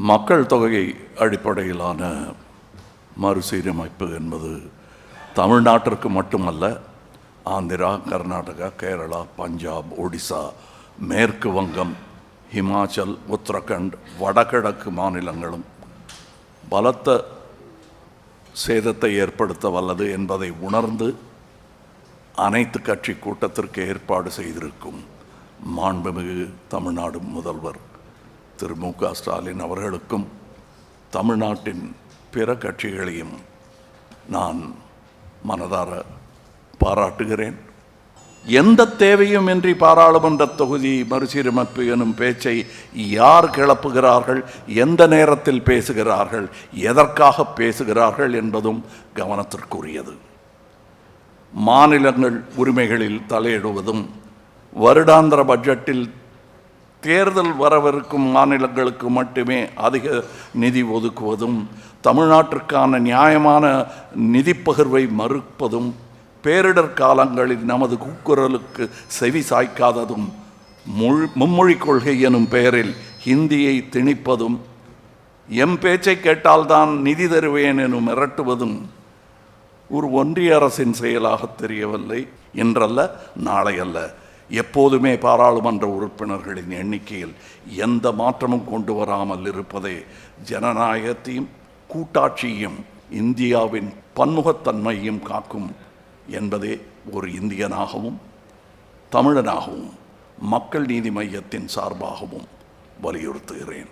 மக்கள் தொகை அடிப்படையிலான மறுசீரமைப்பு என்பது தமிழ்நாட்டிற்கு மட்டுமல்ல, ஆந்திரா, கர்நாடகா, கேரளா, பஞ்சாப், ஒடிசா, மேற்கு வங்கம், ஹிமாச்சல், உத்தரகண்ட், வடகிழக்கு மாநிலங்களும் பலத்த சேதத்தை ஏற்படுத்த வல்லது என்பதை உணர்ந்து அனைத்து கட்சி கூட்டத்திற்கு ஏற்பாடு செய்திருக்கும் மாண்புமிகு தமிழ்நாடு முதல்வர் திரு மு.க. ஸ்டாலின் அவர்களுக்கும் தமிழ்நாட்டின் பிற கட்சிகளையும் நான் மனதார பாராட்டுகிறேன். எந்த தேவையும் இன்றி பாராளுமன்ற தொகுதி மறுசீரமைப்பு எனும் பேச்சை யார் கிளப்புகிறார்கள், எந்த நேரத்தில் பேசுகிறார்கள், எதற்காக பேசுகிறார்கள் என்பதும் கவனத்திற்குரியது. மாநிலங்கள் உரிமைகளில் தலையிடுவதும், வருடாந்திர பட்ஜெட்டில் தேர்தல் வரவிருக்கும் மாநிலங்களுக்கு மட்டுமே அதிக நிதி ஒதுக்குவதும், தமிழ்நாட்டிற்கான நியாயமான நிதி பகிர்வை மறுப்பதும், பேரிடர் காலங்களில் நமது கூக்குரலுக்கு செவி சாய்க்காததும், மும்மொழி கொள்கை எனும் பெயரில் ஹிந்தியை திணிப்பதும், எம் பேச்சை கேட்டால்தான் நிதி தருவேன் எனும் மிரட்டுவதும் ஒரு ஒன்றிய அரசின் செயலாக தெரியவில்லை. இன்றல்ல, நாளை அல்ல, எப்போதுமே பாராளுமன்ற உறுப்பினர்களின் எண்ணிக்கையில் எந்த மாற்றமும் கொண்டு வராமல் இருப்பதே ஜனநாயகத்தையும் கூட்டாட்சியையும் இந்தியாவின் பன்முகத்தன்மையும் காக்கும் என்பதே ஒரு இந்தியனாகவும் தமிழனாகவும் மக்கள் நீதி மையத்தின் சார்பாகவும் வலியுறுத்துகிறேன்.